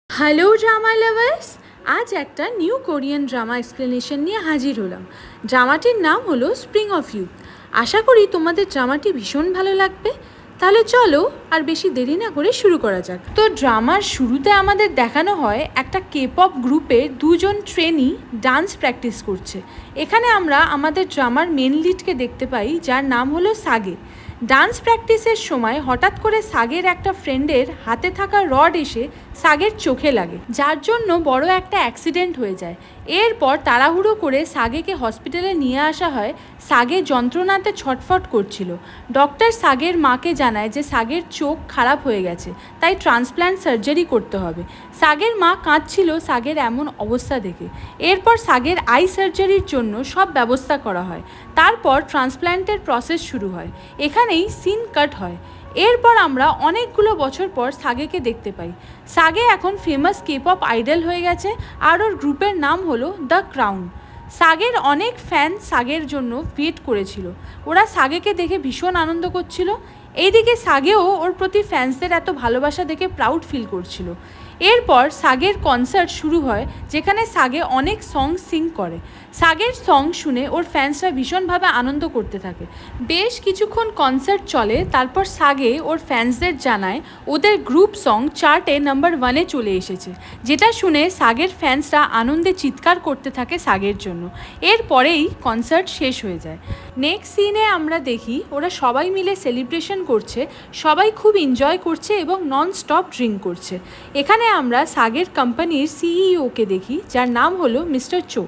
Hello drama lovers, আজ একটা new Korean drama explanation নিয়ে হাজির হলাম। ড্রামাটির নাম হলো স্প্রিং অফ ইউথ। আশা করি তোমাদের ড্রামাটি ভীষণ ভালো লাগবে। তাহলে চলো আর বেশি দেরি না করে শুরু করা যাক। তো ড্রামার শুরুতে আমাদের দেখানো হয় একটা কেপপ গ্রুপের দুজন ট্রেনি ডান্স প্র্যাকটিস করছে। এখানে আমরা আমাদের ড্রামার মেন লিডকে দেখতে পাই, যার নাম হলো সাগে। ডান্স প্র্যাকটিসের সময় হঠাৎ করে সাগের একটা ফ্রেন্ডের হাতে থাকা রড এসে সাগের চোখে লাগে, যার জন্য বড় একটা অ্যাক্সিডেন্ট হয়ে যায়। এরপর তাড়াহুড়ো করে সাগেকে হসপিটালে নিয়ে আসা হয়। সাগে যন্ত্রণাতে ছটফট করছিল। ডক্টর সাগের মাকে জানায় যে সাগের চোখ খারাপ হয়ে গেছে, তাই ট্রান্সপ্ল্যান্ট সার্জারি করতে হবে। সাগের মা কাঁদছিল সাগের এমন অবস্থা দেখে। এরপর সাগের আই সার্জারির জন্য সব ব্যবস্থা করা হয়। তারপর ট্রান্সপ্ল্যান্টের প্রসেস শুরু হয়। এখানেই সিন কাট হয়। এরপর আমরা অনেকগুলো বছর পর সাগেকে দেখতে পাই। সাগে এখন ফেমাস কেপপ আইডল হয়ে গেছে, আর ওর গ্রুপের নাম হলো দ্য ক্রাউন। সাগের অনেক ফ্যান সাগের জন্য ওয়েট করেছিল। ওরা সাগেকে দেখে ভীষণ আনন্দ করছিল। এইদিকে সাগেও ওর প্রতি ফ্যান্সদের এত ভালোবাসা দেখে প্রাউড ফিল করছিল। এরপর সাগের কনসার্ট শুরু হয়, যেখানে সাগে অনেক সং সিং করে। সাগের সং শুনে ওর ফ্যান্সরা ভীষণভাবে আনন্দ করতে থাকে। বেশ কিছুক্ষণ কনসার্ট চলে। তারপর সাগে ওর ফ্যান্সদের জানায় ওদের গ্রুপ সং চার্টে নাম্বার 1-এ চলে এসেছে, যেটা শুনে সাগের ফ্যান্সরা আনন্দে চিৎকার করতে থাকে সাগের জন্য। এরপরেই কনসার্ট শেষ হয়ে যায়। নেক্সট সিনে আমরা দেখি ওরা সবাই মিলে সেলিব্রেশন করছে, সবাই খুব এনজয় করছে এবং নন স্টপ ড্রিঙ্ক করছে। এখানে আমরা সাগের কোম্পানির সিইওকে দেখি, যার নাম হলো মিস্টার চো।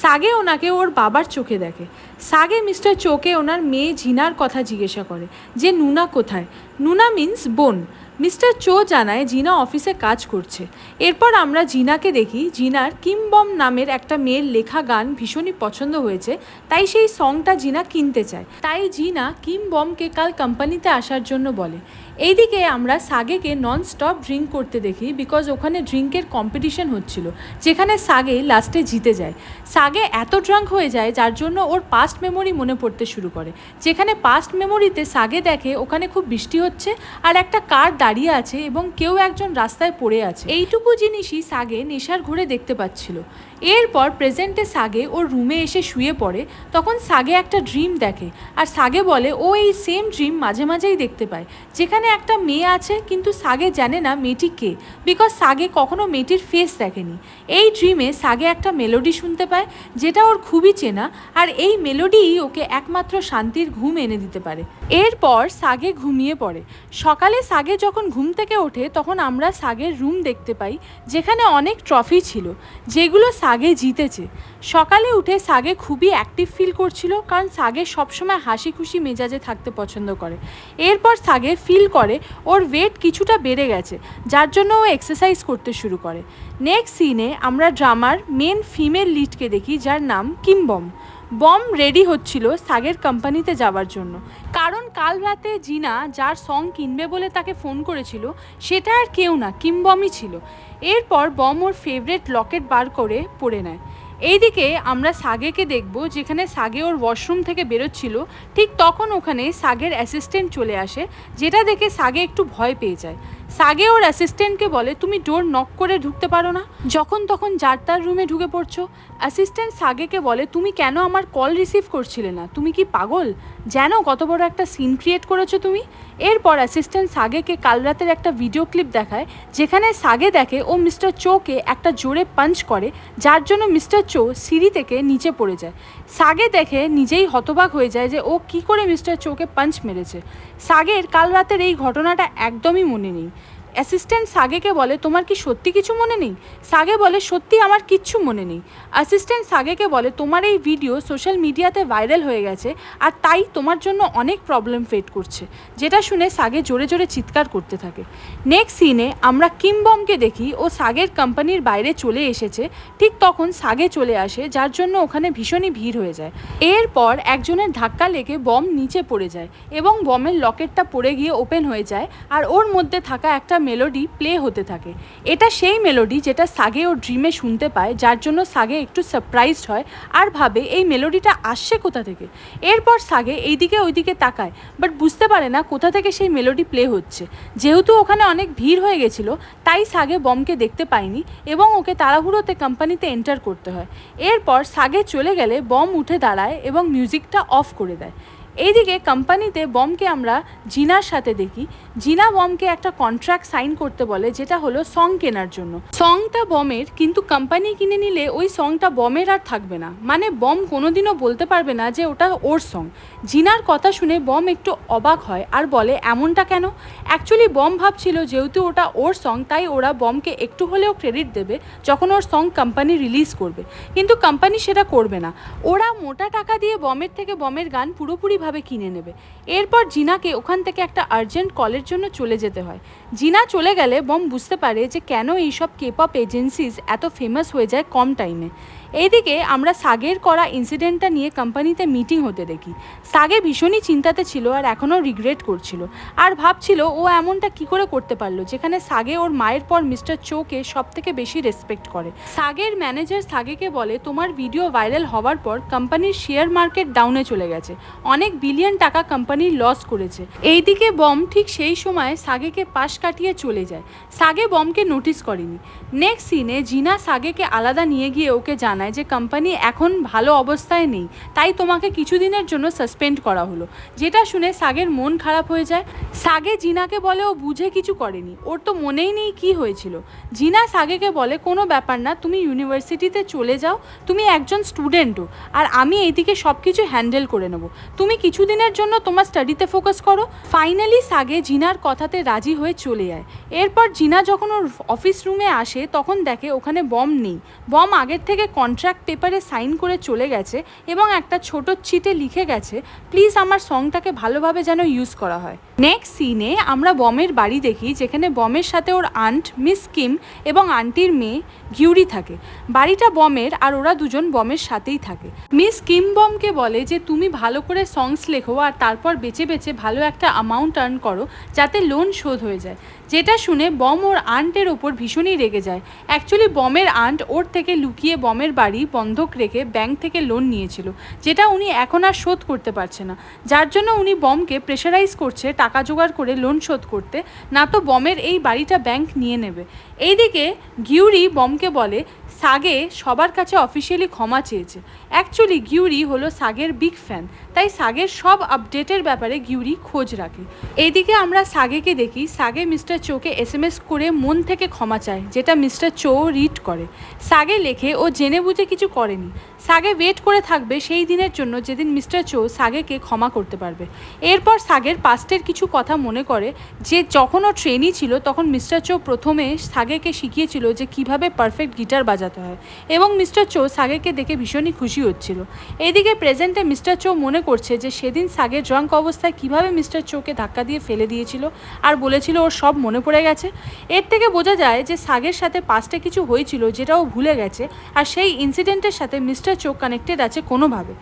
সাগে ওনাকে ওর বাবার চোখে দেখে। সাগে মিস্টার চোকে ওনার মেয়ে জিনার কথা জিজ্ঞাসা করে যে নুনা কোথায়। নুনা মিন্স বোন। মিস্টার চো জানায় জিনা অফিসে কাজ করছে। এরপর আমরা জিনাকে দেখি। জিনার কিম বম নামের একটা মেয়ের লেখা গান ভীষণই পছন্দ হয়েছে, তাই সেই সংটা জিনা কিনতে চায়। তাই জিনা কিম বমকে কাল কোম্পানিতে আসার জন্য বলে। এইদিকে আমরা সাগেকে নন স্টপ ড্রিঙ্ক করতে দেখি, বিকজ ওখানে ড্রিঙ্কের কম্পিটিশন হচ্ছিল, যেখানে সাগে লাস্টে জিতে যায়। সাগে এত ড্রাঙ্ক হয়ে যায় যার জন্য ওর পাস্ট মেমোরি মনে পড়তে শুরু করে। যেখানে পাস্ট মেমোরিতে সাগে দেখে ওখানে খুব বৃষ্টি হচ্ছে আর একটা কার দাঁড়িয়ে আছে এবং কেউ একজন রাস্তায় পড়ে আছে। এইটুকু জিনিসই সাগে নেশার ঘোরে দেখতে পাচ্ছিল। এরপর প্রেজেন্টে সাগে ওর রুমে এসে শুয়ে পড়ে। তখন সাগে একটা ড্রিম দেখে, আর সাগে বলে ও এই সেম ড্রিম মাঝে মাঝেই দেখতে পায়, যেখানে একটা মেয়ে আছে, কিন্তু সাগে জানে না মেয়েটি কে, বিকজ সাগে কখনো মেয়েটির ফেস দেখেনি। এই ড্রিমে সাগে একটা মেলোডি শুনতে পায়, যেটা ওর খুবই চেনা, আর এই মেলোডিই ওকে একমাত্র শান্তির ঘুম এনে দিতে পারে। এরপর সাগে ঘুমিয়ে পড়ে। সকালে সাগে যখন ঘুম থেকে ওঠে, তখন আমরা সাগের রুম দেখতে পাই, যেখানে অনেক ট্রফি ছিল, যেগুলো সাগে জিতেছে। সকালে উঠে সাগে খুবই অ্যাক্টিভ ফিল করছিল, কারণ সাগে সবসময় হাসি খুশি মেজাজে থাকতে পছন্দ করে। এরপর সাগে ফিল করে ওর ওয়েট কিছুটা বেড়ে গেছে, যার জন্য ও এক্সারসাইজ করতে শুরু করে। নেক্সট সিনে আমরা ড্রামার মেন ফিমেল লিডকে দেখি, যার নাম কিম বম। বম রেডি হচ্ছিল সাগের কোম্পানিতে যাওয়ার জন্য, কারণ কাল রাতে জিনা যার সং কিনবে বলে তাকে ফোন করেছিল, সেটা আর কেউ না, কিম বমই ছিল। এরপর বম ওর ফেভারিট লকেট বার করে পরে নেয়। এইদিকে আমরা সাগেকে দেখব, যেখানে সাগে ওর ওয়াশরুম থেকে বেরোচ্ছিল। ঠিক তখন ওখানে সাগের অ্যাসিস্ট্যান্ট চলে আসে, যেটা দেখে সাগে একটু ভয় পেয়ে যায়। সাগে ওর অ্যাসিস্ট্যান্টকে বলে তুমি ডোর নক করে ঢুকতে পারো না, যখন তখন যার তার রুমে ঢুকে পড়ছো। অ্যাসিস্ট্যান্ট সাগেকে বলে তুমি কেন আমার কল রিসিভ করছিলে না, তুমি কি পাগল? জানো কত বড় একটা সিন ক্রিয়েট করেছো তুমি? এরপর অ্যাসিস্ট্যান্ট সাগেকে কাল রাতের একটা ভিডিও ক্লিপ দেখায়, যেখানে সাগে দেখে ও মিস্টার চোকে একটা জোরে পাঞ্চ করে, যার জন্য মিস্টার চো সিঁড়ি থেকে নিচে পড়ে যায়। সাগে দেখে নিজেই হতবাক হয়ে যায় যে ও কি করে মিস্টার চোকে পাঞ্চ মেরেছে। সাগের কাল রাতের এই ঘটনাটা একদমই মনে নেই। অ্যাসিস্ট্যান্ট সাগেকে বলে তোমার কি সত্যি কিছু মনে নেই? সাগে বলে সত্যি আমার কিচ্ছু মনে নেই। অ্যাসিস্ট্যান্ট সাগেকে বলে তোমার এই ভিডিও সোশ্যাল মিডিয়াতে ভাইরাল হয়ে গেছে, আর তাই তোমার জন্য অনেক প্রবলেম ফেস করছে, যেটা শুনে সাগে জোরে জোরে চিৎকার করতে থাকে। নেক্সট সিনে আমরা কিম বমকে দেখি, ও সাগের কোম্পানির বাইরে চলে এসেছে। ঠিক তখন সাগে চলে আসে, যার জন্য ওখানে ভীষণই ভিড় হয়ে যায়। এরপর একজনের ধাক্কা লেগে বম নিচে পড়ে যায় এবং বমের লকেটটা পড়ে গিয়ে ওপেন হয়ে যায়, আর ওর মধ্যে থাকা একটা মেলোডি প্লে হতে থাকে। এটা সেই মেলোডি যেটা সাগে ওর ড্রিমে শুনতে পায়, যার জন্য সাগে একটু সারপ্রাইজড হয় আর ভাবে এই মেলোডিটা আসছে কোথা থেকে। এরপর সাগে এইদিকে ওইদিকে তাকায়, বাট বুঝতে পারে না কোথা থেকে সেই মেলোডি প্লে হচ্ছে। যেহেতু ওখানে অনেক ভিড় হয়ে গেছিল, তাই সাগে বমকে দেখতে পায়নি এবং ওকে তাড়াহুড়োতে কোম্পানিতে এন্টার করতে হয়। এরপর সাগে চলে গেলে বম উঠে দাঁড়ায় এবং মিউজিকটা অফ করে দেয়। এইদিকে কোম্পানিতে বমকে আমরা জিনার সাথে দেখি। জিনা বমকে একটা কন্ট্রাক্ট সাইন করতে বলে, যেটা হলো সং কেনার জন্য। সংটা বমের, কিন্তু কোম্পানি কিনে নিলে ওই সংটা বমের আর থাকবে না, মানে বম কোনোদিনও বলতে পারবে না যে ওটা ওর সং। জিনার কথা শুনে বম একটু অবাক হয় আর বলে এমনটা কেন। অ্যাকচুয়ালি বম ভাবছিল যেহেতু ওটা ওর সং, তাই ওরা বমকে একটু হলেও ক্রেডিট দেবে যখন ওর সং কোম্পানি রিলিজ করবে, কিন্তু কোম্পানি সেটা করবে না। ওরা মোটা টাকা দিয়ে বমের থেকে বমের গান পুরোপুরিভাবে কিনে নেবে। এরপর জিনাকে ওখান থেকে একটা আর্জেন্ট কলের জন্য চলে যেতে হয়। জিনা চলে গেলে বম বুঝতে পারে যে কেন এইসব কেপপ এজেন্সিজ এত ফেমাস হয়ে যায় কম টাইমে। এইদিকে আমরা সাগের করা ইনসিডেন্টটা নিয়ে কোম্পানিতে মিটিং হতে দেখি। সাগে ভীষণই চিন্তাতে ছিল আর এখনও রিগ্রেট করছিল, আর ভাবছিল ও এমনটা কি করে করতে পারলো, যেখানে সাগে ওর মায়ের পর মিস্টার চোকে সব থেকে বেশি রেসপেক্ট করে। সাগের ম্যানেজার সাগেকে বলে তোমার ভিডিও ভাইরাল হওয়ার পর কোম্পানির শেয়ার মার্কেট ডাউনে চলে গেছে, অনেক বিলিয়ন টাকা কোম্পানির লস করেছে। এইদিকে বম ঠিক সেই সময় সাগেকে পাশ কাটিয়ে চলে যায়। সাগে বমকে নোটিস করেনি। নেক্সট সিনে জিনা সাগেকে আলাদা নিয়ে গিয়ে ওকে জানায় যে কোম্পানি এখন ভালো অবস্থায় নেই, তাই তোমাকে কিছুদিনের জন্য সাসপেন্ড করা হলো। যেটা শুনে সাগের মন খারাপ হয়ে যায়। সাগে জিনাকে বলে ও বুঝে কিছু করেনি, ওর তো মনেই নেই কি হয়েছিল। জিনা সাগেকে বলে কোনো ব্যাপার না, তুমি ইউনিভার্সিটিতে চলে যাও, তুমি একজন স্টুডেন্টও, আর আমি এইদিকে সব কিছু হ্যান্ডেল করে নেব, তুমি কিছুদিনের জন্য তোমার স্টাডিতে ফোকাস করো। ফাইনালি সাগে জিনার কথাতে রাজি হয়ে চলে যায়। এরপর জিনা যখন ওর অফিস রুমে আসে তখন দেখে ওখানে বম নেই। বম আগের থেকে কন্ট্রাক্ট পেপারে সাইন করে চলে গেছে এবং একটা ছোট চিটে লিখে গেছে প্লিজ আমার সংটাকে ভালোভাবে যেন ইউজ করা হয়। নেক্সট সিনে আমরা বমের বাড়ি দেখি, যেখানে বমের সাথে ওর আন্ট মিস কিম এবং আন্টির মেয়ে গিউরি থাকে। বাড়িটা বমের আর ওরা দুজন বমের সাথেই থাকে। মিস কিম বমকে বলে যে তুমি ভালো করে সংস লেখো আর তারপর বেছে বেছে ভালো একটা অ্যামাউন্ট আর্ন করো যাতে লোন শোধ হয়ে যায়। যেটা শুনে বম ওর আন্টের ওপর ভীষণই রেগে যায়। অ্যাকচুয়ালি বমের আন্ট ওর থেকে লুকিয়ে বমের বাড়ি বন্ধক রেখে ব্যাংক থেকে লোন নিয়েছিল, যেটা উনি এখন আর শোধ করতে পারছে না, যার জন্য উনি বমকে প্রেশারাইজ করছে টাকা জোগাড় করে লোন শোধ করতে, না তো বমের এই বাড়িটা ব্যাংক নিয়ে নেবে। এইদিকে গিউরি বমকে বলে সাগে সবার কাছে অফিসিয়ালি ক্ষমা চেয়েছে। অ্যাকচুয়ালি গিউরি হলো সাগের বিগ ফ্যান, তাই সাগের সব আপডেটের ব্যাপারে গিউরি খোঁজ রাখে। এইদিকে আমরা সাগেকে দেখি সাগে মিস্টার চোকে SMS করে মন থেকে ক্ষমা চায়, যেটা মিস্টার চো রিড করে। সাগে লেখে ও জেনে বুঝে কিছু করেনি। সাগে ওয়েট করে থাকবে সেই দিনের জন্য যেদিন মিস্টার চো সাগেকে ক্ষমা করতে পারবে। এরপর সাগের পাস্টের কিছু কথা মনে করে, যে যখন ও ট্রেনি ছিল তখন মিস্টার চো প্রথমে সাগেকে শিখিয়েছিল যে কিভাবে পারফেক্ট গিটার বাজাতে হয়, এবং মিস্টার চো সাগেকে দেখে ভীষণই খুশি হচ্ছিল। এইদিকে প্রেজেন্টে মিস্টার চো মনে করছে যে সেদিন সাগে ড্রাঙ্ক অবস্থায় কিভাবে মিস্টার চোকে ধাক্কা দিয়ে ফেলে দিয়েছিল আর বলেছিল ওর সব মনে পড়ে গেছে। এর থেকে বোঝা যায় যে সাগের সাথে পাস্টে কিছু হয়েছিল যেটা ও ভুলে গেছে, আর সেই ইনসিডেন্টের সাথে মিস্টার চো কানেক্টেড আছে কোনোভাবে।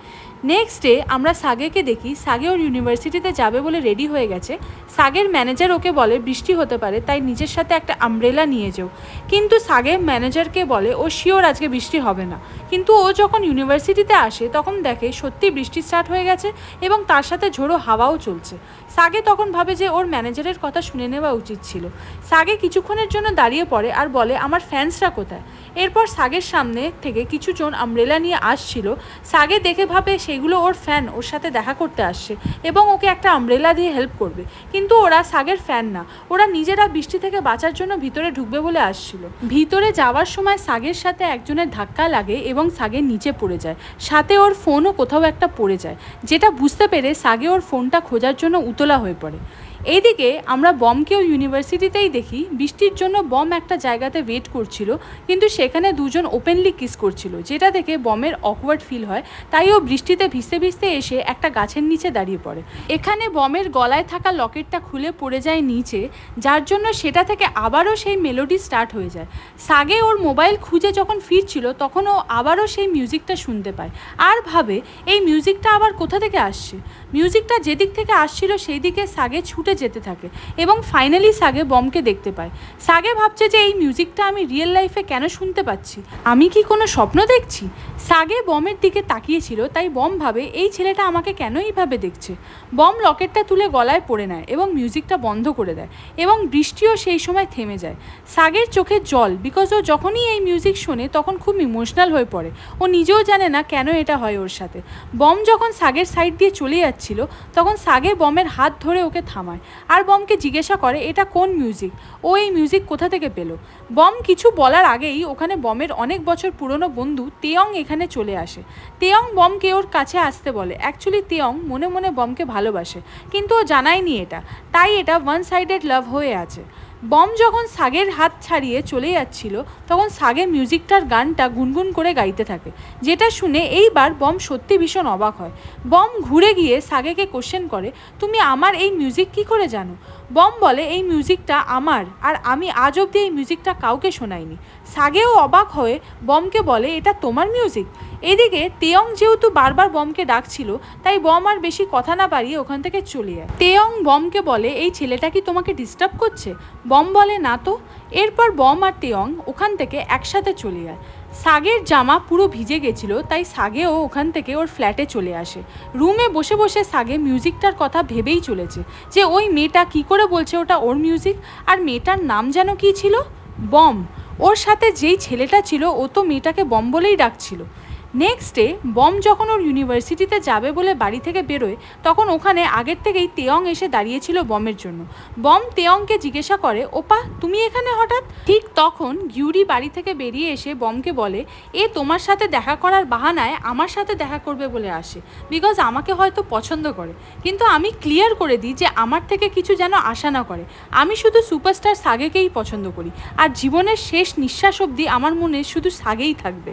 নেক্সট ডে আমরা সাগেকে দেখি সাগে ওর ইউনিভার্সিটিতে যাবে বলে রেডি হয়ে গেছে। সাগের ম্যানেজার ওকে বলে বৃষ্টি হতে পারে, তাই নিজের সাথে একটা আমব্রেলা নিয়ে যাও, কিন্তু সাগে ম্যানেজারকে বলে ও শিওর আজকে বৃষ্টি হবে না। কিন্তু ও যখন ইউনিভার্সিটিতে আসে তখন দেখে সত্যি বৃষ্টি স্টার্ট হয়ে গেছে এবং তার সাথে ঝোড়ো হাওয়াও চলছে। সাগে তখন ভাবে যে ওর ম্যানেজারের কথা শুনে নেওয়া উচিত ছিল। সাগে কিছুক্ষণের জন্য দাঁড়িয়ে পড়ে আর বলে আমার ফ্যান্সরা কোথায়। এরপর সাগের সামনে থেকে কিছুজন আমব্রেলা নিয়ে আসছিল। সাগে দেখে ভাবে সেগুলো ওর ফ্যান ওর সাথে দেখা করতে আসছে এবং ওকে একটা আমব্রেলা দিয়ে হেল্প করবে, কিন্তু ওরা সাগের ফ্যান না, ওরা নিজেরা বৃষ্টি থেকে বাঁচার জন্য ভিতরে ঢুকবে বলে আসছিল। ভিতরে যাওয়ার সময় সাগের সাথে একজনের ধাক্কা লাগে এবং সাগের নিচে পড়ে যায়, সাথে ওর ফোনও কোথাও একটা পড়ে যায়, যেটা বুঝতে পেরে সাগে ওর ফোনটা খোঁজার জন্য উতলা হয়ে পড়ে। এইদিকে আমরা বমকেও ইউনিভার্সিটিতেই দেখি। বৃষ্টির জন্য বম একটা জায়গাতে ওয়েট করছিল, কিন্তু সেখানে দুজন ওপেনলি কিস করছিল, যেটা দেখে বমের অকওয়ার্ড ফিল হয়, তাই ও বৃষ্টিতে ভিজতে ভিজতে এসে একটা গাছের নিচে দাঁড়িয়ে পড়ে। এখানে বমের গলায় থাকা লকেটটা খুলে পড়ে যায় নিচে, যার জন্য সেটা থেকে আবারও সেই মেলোডি স্টার্ট হয়ে যায়। সাগে ওর মোবাইল খুঁজে যখন ফিরছিল তখন ও আবারও সেই মিউজিকটা শুনতে পায় আর ভাবে এই মিউজিকটা আবার কোথা থেকে আসছে। মিউজিকটা যেদিক থেকে আসছিল সেই দিকে সাগে ছুটে যেতে থাকে এবং ফাইনালি সাগে বমকে দেখতে পায়। সাগে ভাবছে যে এই মিউজিকটা আমি রিয়েল লাইফে কেন শুনতে পাচ্ছি, আমি কি কোনো স্বপ্ন দেখছি? সাগে বমের দিকে তাকিয়েছিল, তাই বম ভাবে এই ছেলেটা আমাকে কেন এইভাবে দেখছে। বম লকেটটা তুলে গলায় পড়ে নেয় এবং মিউজিকটা বন্ধ করে দেয় এবং বৃষ্টিও সেই সময় থেমে যায়। সাগের চোখে জল, বিকজ ও যখনই এই মিউজিক শোনে তখন খুব ইমোশনাল হয়ে পড়ে। ও নিজেও জানে না কেন এটা হয় ওর সাথে। বম যখন সাগের সাইড দিয়ে চলে যাচ্ছিল তখন সাগে বমের হাত ধরে ওকে থামায় আর বমকে জিজ্ঞাসা করে এটা কোন মিউজিক, ও এই মিউজিক কোথা থেকে পেলো। বম কিছু বলার আগেই ওখানে বমের অনেক বছর পুরনো বন্ধু তেয়ং এখানে চলে আসে। তেয়ং বমকে ওর কাছে আসতে বলে। অ্যাকচুয়ালি তেয়ং মনে মনে বমকে ভালোবাসে, কিন্তু ও জানায়নি এটা, তাই এটা ওয়ান সাইডেড লাভ হয়ে আছে। বম যখন সাগের হাত ছাড়িয়ে চলে যাচ্ছিল তখন সাগে মিউজিকটার গানটা গুনগুন করে গাইতে থাকে, যেটা শুনে এইবার বম সত্যি ভীষণ অবাক হয়। বম ঘুরে গিয়ে সাগেকে কোশ্চেন করে, তুমি আমার এই মিউজিক কী করে জানো? বম বলে এই মিউজিকটা আমার, আর আমি আজ অবধি এই মিউজিকটা কাউকে শোনাইনি। সাগেও অবাক হয়ে বমকে বলে এটা তোমার মিউজিক। এদিকে তেয়ং যেহেতু বারবার বমকে ডাকছিল তাই বম আর বেশি কথা না বাড়িয়ে ওখান থেকে চলে যায়। তেয়ং বমকে বলে এই ছেলেটা কি তোমাকে ডিস্টার্ব করছে? বম বলে না তো। এরপর বম আর তেয়ং ওখান থেকে একসাথে চলে যায়। সাগের জামা পুরো ভিজে গেছিলো, তাই সাগেও ওখান থেকে ওর ফ্ল্যাটে চলে আসে। রুমে বসে বসে সাগে মিউজিকটার কথা ভেবেই চলেছে যে ওই মেয়েটা কি করে বলছে ওটা ওর মিউজিক, আর মেয়েটার নাম যেন কি ছিল? বম। ওর সাথে যেই ছেলেটা ছিল ও তো মেয়েটাকে বম বলেই ডাকছিল। নেক্সট ডে বম যখন ওর ইউনিভার্সিটিতে যাবে বলে বাড়ি থেকে বেরোয় তখন ওখানে আগের থেকেই তেয়ং এসে দাঁড়িয়েছিল বমের জন্য। বম তেয়ংকে জিজ্ঞাসা করে ওপা তুমি এখানে হঠাৎ? ঠিক তখন গিউরি বাড়ি থেকে বেরিয়ে এসে বমকে বলে এ তোমার সাথে দেখা করার বাহানায় আমার সাথে দেখা করবে বলে আসে, বিকজ আমাকে হয়তো পছন্দ করে, কিন্তু আমি ক্লিয়ার করে দিই যে আমার থেকে কিছু যেন আশা না করে। আমি শুধু সুপারস্টার সাগেকেই পছন্দ করি, আর জীবনের শেষ নিঃশ্বাস অবধি আমার মনে শুধু সাগেই থাকবে।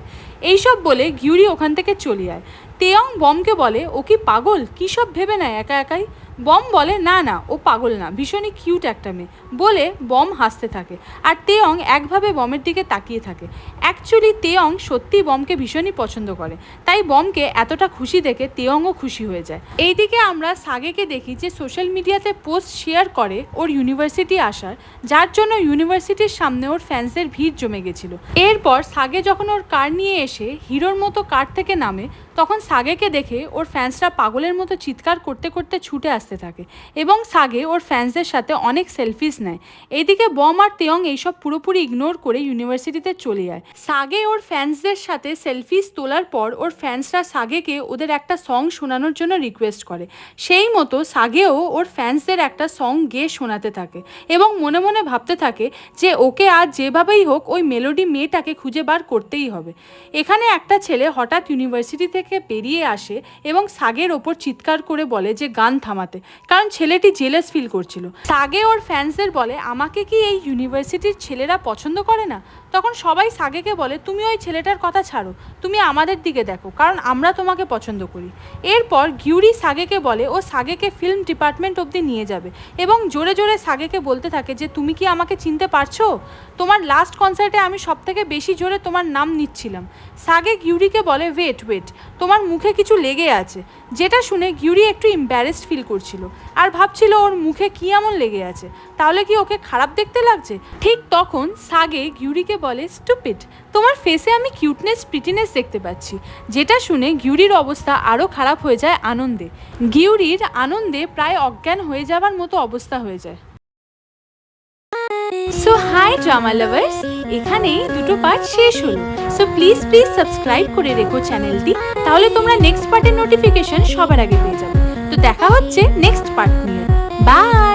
এইসব বলে গিউরি ওখান থেকে চলে যায়। তেয়ং বমকে বলে ও কি পাগল, কী সব ভেবে নেয় একা একাই? বম বলে না না, ও পাগল না, ভীষণই কিউট একটা মেয়ে বলে বম হাসতে থাকে, আর তেয়ং একভাবে বমের দিকে তাকিয়ে থাকে। অ্যাকচুয়ালি তেয়ং সত্যি বমকে ভীষণই পছন্দ করে, তাই বমকে এতটা খুশি দেখে তেয়ংও খুশি হয়ে যায়। এইদিকে আমরা সাগেকে দেখি যে সোশ্যাল মিডিয়াতে পোস্ট শেয়ার করে ওর ইউনিভার্সিটি আসার, যার জন্য ইউনিভার্সিটির সামনে ওর ফ্যান্সের ভিড় জমে গেছিল। এরপর সাগে যখন ওর কার নিয়ে এসে হিরোর মতো কার থেকে নামে তখন সাগেকে দেখে ওর ফ্যান্সরা পাগলের মতো চিৎকার করতে করতে ছুটে আসতে থাকে এবং সাগে ওর ফ্যান্সদের সাথে অনেক সেলফিস নেয়। এইদিকে বম আর তেয়ং এইসব পুরোপুরি ইগনোর করে ইউনিভার্সিটিতে চলে যায়। সাগে ওর ফ্যান্সদের সাথে সেলফিস তোলার পর ওর ফ্যান্সরা সাগেকে ওদের একটা সং শোনানোর জন্য রিকোয়েস্ট করে। সেই মতো সাগেও ওর ফ্যান্সদের একটা সং গেয়ে শোনাতে থাকে এবং মনে মনে ভাবতে থাকে যে ওকে আজ যেভাবেই হোক ওই মেলোডি মেয়েটাকে খুঁজে বার করতেই হবে। এখানে একটা ছেলে হঠাৎ ইউনিভার্সিটি থেকে বেরিয়ে আসে এবং সাগের ওপর চিৎকার করে বলে যে গান থামাতে, কারণ ছেলেটি জেলাস ফিল করছিল। সাগে ওর ফ্যান্সদের বলে আমাকে কি এই ইউনিভার্সিটির ছেলেরা পছন্দ করে না? তখন সবাই সাগেকে বলে তুমি ওই ছেলেটার কথা ছাড়ো, তুমি আমাদের দিকে দেখো, কারণ আমরা তোমাকে পছন্দ করি। এরপর গিউরি সাগেকে বলে ও সাগেকে ফিল্ম ডিপার্টমেন্ট অবধি নিয়ে যাবে এবং জোরে জোরে সাগেকে বলতে থাকে যে তুমি কি আমাকে চিনতে পারছো? তোমার লাস্ট কনসার্টে আমি সব থেকে বেশি জোরে তোমার নাম নিচ্ছিলাম। সাগে গিউরিকে বলে ওয়েট ওয়েট, তোমার মুখে কিছু লেগে আছে, যেটা শুনে গিউরি একটু এম্বারেসড ফিল করছিল আর ভাবছিল ওর মুখে কি এমন লেগে আছে, তাহলে কি ওকে খারাপ দেখতে লাগছে। ঠিক তখন সাগে গিউরিকে বলে স্টুপিড, তোমার ফেসে আমি কিউটনেস প্রিটিনেস দেখতে পাচ্ছি, যেটা শুনে গিউরির অবস্থা আরও খারাপ হয়ে যায় আনন্দে। গিউরির আনন্দে প্রায় অজ্ঞান হয়ে যাবার মতো অবস্থা হয়ে যায়। সো হাই ড্রামা লাভার্স, এখানেই দুটো পার্ট শেষ হলো। সো প্লিজ সাবস্ক্রাইব করে রেখো চ্যানেলটি, তাহলে তোমরা নেক্সট পার্টের নোটিফিকেশন সবার আগে পেয়ে যাবে। তো দেখা হচ্ছে নেক্সট পার্ট নিয়ে। বাই।